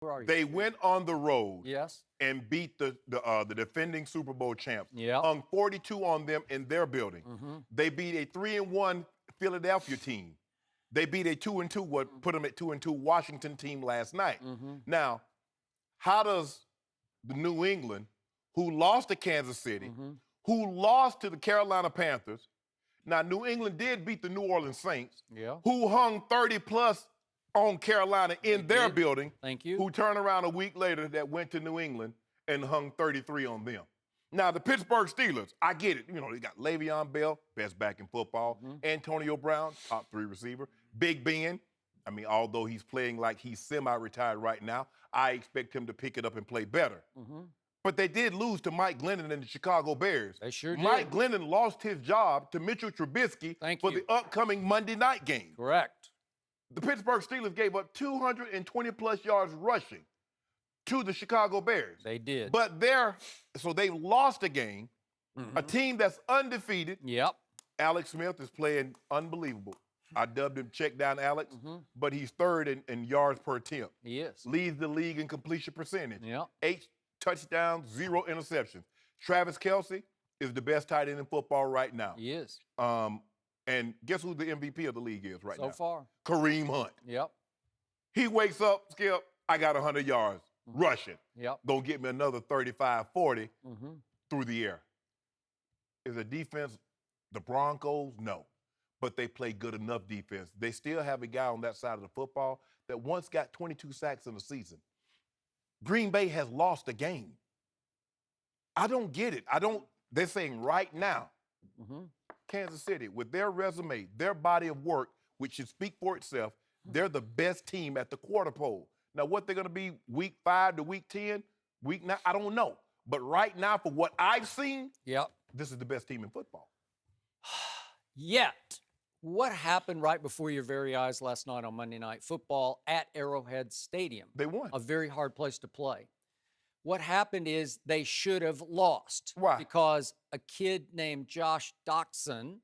Where are you? They went on the road Yes. and beat the defending Super Bowl champs. Yep. Hung 42 on them in their building. They beat a 3-1 Philadelphia team. They beat a 2-2, what put them at 2-2 Washington team last night. Now, how does the New England, who lost to Kansas City, who lost to the Carolina Panthers, now New England did beat the New Orleans Saints, who hung 30+ on Carolina in their building, Thank you. who turned around a week later that went to New England and hung 33 on them. Now, the Pittsburgh Steelers, I get it. You know, they got Le'Veon Bell, best back in football. Antonio Brown, top 3 receiver. Big Ben, I mean, although he's playing like he's semi-retired right now, I expect him to pick it up and play better. But they did lose to Mike Glennon and the Chicago Bears. They sure did. Mike Glennon lost his job to Mitchell Trubisky for the upcoming Monday night game. Correct. The Pittsburgh Steelers gave up 220+ yards rushing to the Chicago Bears. They did. But so they lost a game, a team that's undefeated. Yep. Alex Smith is playing unbelievable. I dubbed him check down Alex, but he's 3rd in yards per attempt. He is. Leads the league in completion percentage. Yep. 8 touchdowns, 0 interceptions. Travis Kelce is the best tight end in football right now. He is. And guess who the MVP of the league is right now? So far. Kareem Hunt. Yep. He wakes up, Skip, I got 100 yards rushing. Yep. Gonna get me another 35, 40 through the air. Is a defense the Broncos? No. But they play good enough defense. They still have a guy on that side of the football that once got 22 sacks in the season. Green Bay has lost a game. I don't get it. They're saying right now, Kansas City, with their resume, their body of work, which should speak for itself, they're the best team at the quarter pole. Now, what they're going to be week 5 to week 10, week 9, I don't know. But right now, for what I've seen, this is the best team in football. Yet, what happened right before your very eyes last night on Monday Night Football at Arrowhead Stadium? They won. A very hard place to play. What happened is they should have lost. Why? Because a kid named Josh Doxson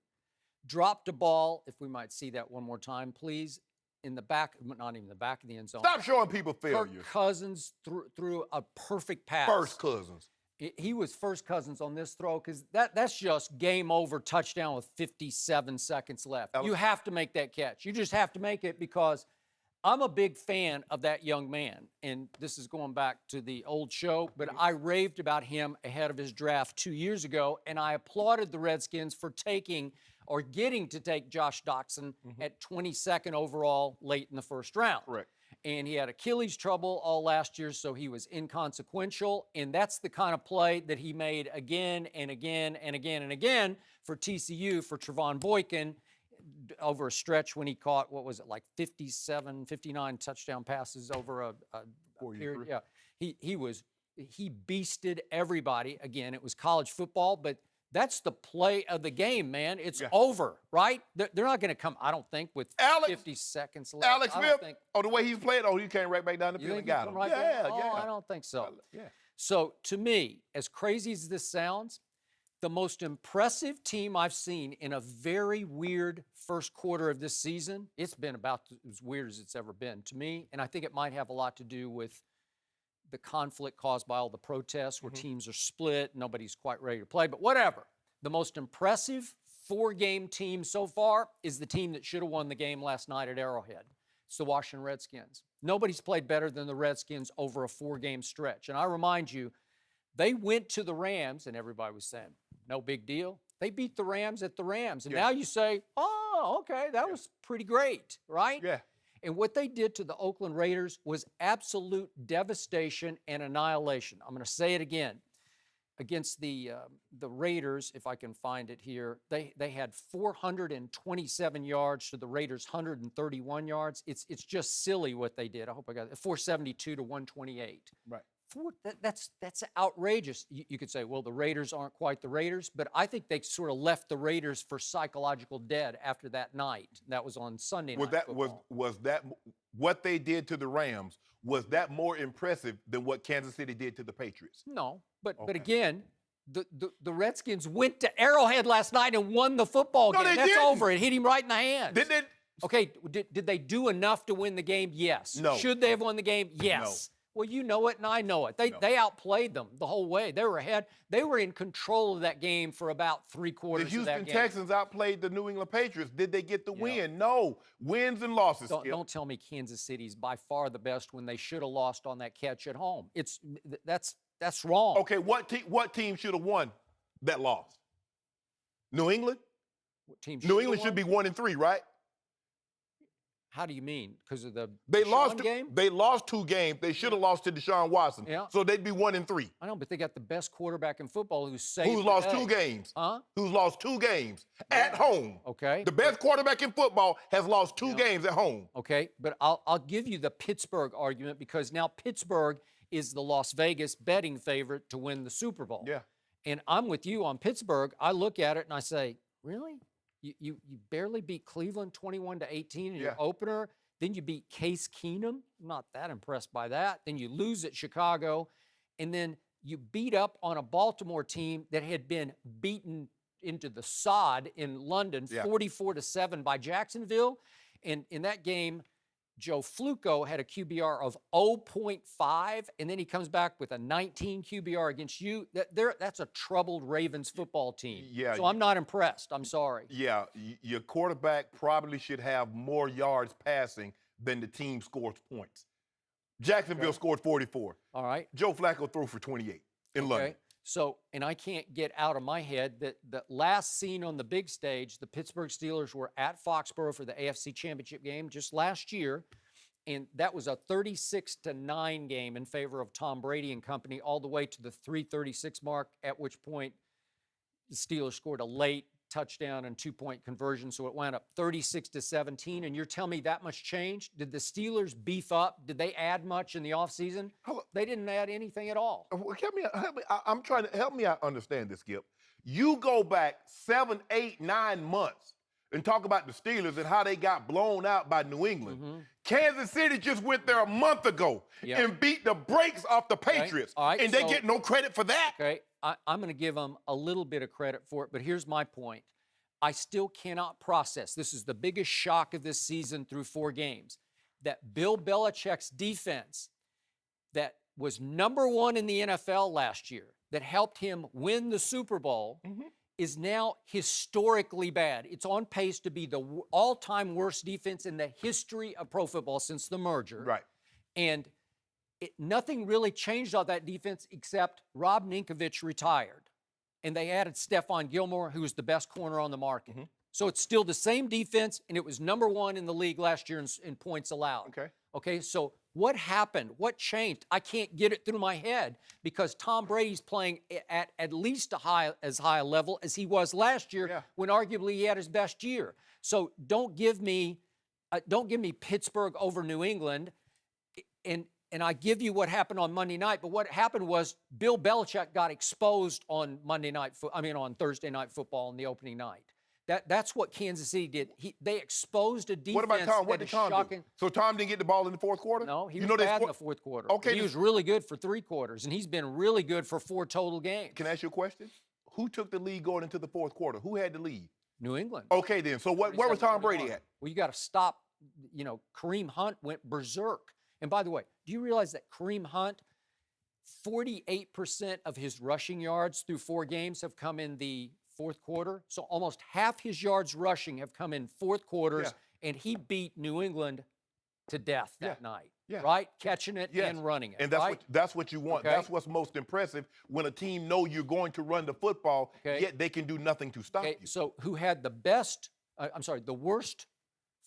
dropped a ball, if we might see that one more time, please, in the back, not even the back of the end zone. Stop showing people failure. Kirk Cousins threw a perfect pass. First Cousins. He was first Cousins on this throw because that's just game over, touchdown with 57 seconds left. You have to make that catch. You just have to make it because I'm a big fan of that young man. And this is going back to the old show, but I raved about him ahead of his draft 2 years ago, and I applauded the Redskins for taking or getting to take Josh Doxson at 22nd overall late in the first round. Correct. And he had Achilles trouble all last year, so he was inconsequential. And that's the kind of play that he made again and again and again and again for TCU, for Trevon Boykin, over a stretch when he caught, what was it, like 57, 59 touchdown passes over a period. Yeah, he beasted everybody. Again, it was college football, but that's the play of the game, man. It's over, right? They're not going to come, I don't think, with 50 seconds left. Alex Smith, the way he's playing, he came right back down the field and got him. Right I don't think so. So, to me, as crazy as this sounds, the most impressive team I've seen in a very weird first quarter of this season, it's been about as weird as it's ever been to me, and I think it might have a lot to do with the conflict caused by all the protests where teams are split, nobody's quite ready to play, but whatever. The most impressive 4-game team so far is the team that should have won the game last night at Arrowhead. It's the Washington Redskins. Nobody's played better than the Redskins over a 4-game stretch. And I remind you, they went to the Rams, and everybody was saying, no big deal. They beat the Rams at the Rams. And now you say, oh, okay, that was pretty great, right? Yeah. And what they did to the Oakland Raiders was absolute devastation and annihilation. I'm going to say it again. Against the Raiders, if I can find it here, they had 427 yards to the Raiders' 131 yards. It's just silly what they did. I hope I got it. 472 to 128. Right. That's outrageous. You could say, well, the Raiders aren't quite the Raiders, but I think they sort of left the Raiders for psychological dead after that night. That was on Sunday night. Was that what they did to the Rams? Was that more impressive than what Kansas City did to the Patriots? No, but again, the Redskins went to Arrowhead last night and won the football game. That's didn't. over. It hit him right in the hands. Did they? Okay, did they do enough to win the game? Yes. No. Should they have won the game? Yes. No. Well, you know it, and I know it. They outplayed them the whole way. They were ahead. They were in control of that game for about three-quarters The of that Houston game. Texans outplayed the New England Patriots. Did they get the win? No. Wins and losses. Don't tell me Kansas City's by far the best when they should have lost on that catch at home. That's wrong. Okay, what team should have won that loss? New England? What team New England should be 1-3, right? How do you mean? Because of the They Deshaun lost game? They lost 2 games. They should have lost to Deshaun Watson. Yeah. So they'd be 1-3. I know, but they got the best quarterback in football who's saved. Who's lost 2 games? Huh? Who's lost 2 games at home? Okay. The best quarterback in football has lost 2 games at home. Okay, but I'll give you the Pittsburgh argument because now Pittsburgh is the Las Vegas betting favorite to win the Super Bowl. Yeah. And I'm with you on Pittsburgh. I look at it and I say, really? You barely beat Cleveland 21-18 in your opener. Then you beat Case Keenum. I'm not that impressed by that. Then you lose at Chicago. And then you beat up on a Baltimore team that had been beaten into the sod in London 44-7 by Jacksonville. And in that game, Joe Flacco had a QBR of 0.5, and then he comes back with a 19 QBR against you. That's a troubled Ravens football team. Yeah. So I'm not impressed. I'm sorry. Yeah, your quarterback probably should have more yards passing than the team scores points. Jacksonville scored 44. All right. Joe Flacco threw for 28 in London. So, and I can't get out of my head that the last scene on the big stage, the Pittsburgh Steelers were at Foxborough for the AFC Championship game just last year, and that was a 36-9 game in favor of Tom Brady and company all the way to the 3:36 mark, at which point the Steelers scored a late touchdown and 2-point conversion, so it wound up 36-17, and you're telling me that much changed? Did the Steelers beef up? Did they add much in the offseason? They didn't add anything at all. Help me. I'm trying to help me out understand this, Skip. You go back 7, 8, 9 months and talk about the Steelers and how they got blown out by New England. Kansas City just went there a month ago and beat the brakes off the Patriots, and they get no credit for that. Okay, I'm going to give them a little bit of credit for it, but here's my point. I still cannot process, this is the biggest shock of this season through 4 games, that Bill Belichick's defense that was #1 in the NFL last year, that helped him win the Super Bowl, is now historically bad. It's on pace to be the all-time worst defense in the history of pro football since the merger. Right. And nothing really changed on that defense except Rob Ninkovich retired. And they added Stephon Gilmore, who was the best corner on the market. So it's still the same defense, and it was #1 in the league last year in points allowed. Okay, so what happened? What changed? I can't get it through my head because Tom Brady's playing at least as high a level as he was last year when arguably he had his best year. So don't give me Pittsburgh over New England, and I give you what happened on Monday night. But what happened was Bill Belichick got exposed on on Thursday Night Football in the opening night. That's what Kansas City did. They exposed a defense. What about Tom? What that did is Tom shocking. do? So Tom didn't get the ball in the fourth quarter? No, he was bad in the fourth quarter. Okay, he was really good for 3 quarters, and he's been really good for 4 total games. Can I ask you a question? Who took the lead going into the fourth quarter? Who had the lead? New England. Okay, then. So where was Tom Brady at? Well, you got to stop. Kareem Hunt went berserk. And by the way, do you realize that Kareem Hunt, 48% of his rushing yards through 4 games have come in the fourth quarter? So almost half his yards rushing have come in fourth quarters, and he beat New England to death that night. Right? Catching it and running it. And that's what you want. Okay. That's what's most impressive when a team know you're going to run the football, yet they can do nothing to stop you. So who had the worst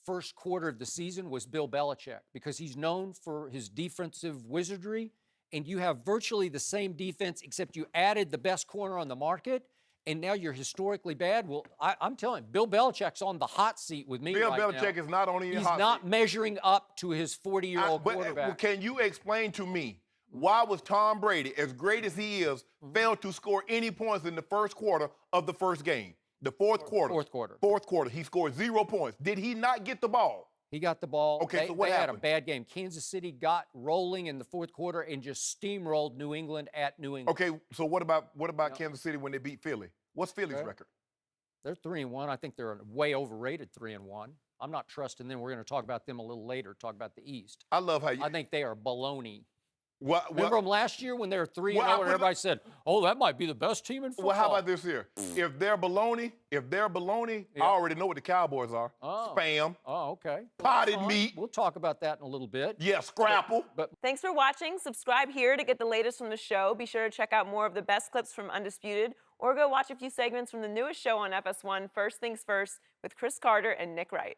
first quarter of the season was Bill Belichick because he's known for his defensive wizardry, and you have virtually the same defense except you added the best corner on the market, and now you're historically bad. Well, I'm telling you, Bill Belichick's on the hot seat with me Bill right Belichick now. is not only in the hot seat. He's not measuring up to his 40-year-old quarterback. Well, can you explain to me why was Tom Brady, as great as he is, failed to score any points in the first quarter of the first game? The fourth quarter. Fourth quarter. He scored 0 points. Did he not get the ball? He got the ball. Okay, so what happened? They had a happened? bad game. Kansas City got rolling in the fourth quarter and just steamrolled New England at New England. Okay, so what about Kansas City when they beat Philly? What's Philly's record? They're 3-1. I think they're way overrated 3-1. I'm not trusting them. We're going to talk about them a little later, talk about the East. I love how you... I think they are baloney. Remember them last year when they were 3-0 Well, and everybody said, "Oh, that might be the best team in football." Well, how about this here? If they're baloney, I already know what the Cowboys are. Oh. Spam. Oh, okay. Potted meat. We'll talk about that in a little bit. Yeah, scrapple. But Thanks for watching. Subscribe here to get the latest from the show. Be sure to check out more of the best clips from Undisputed, or go watch a few segments from the newest show on FS1, First Things First, with Chris Carter and Nick Wright.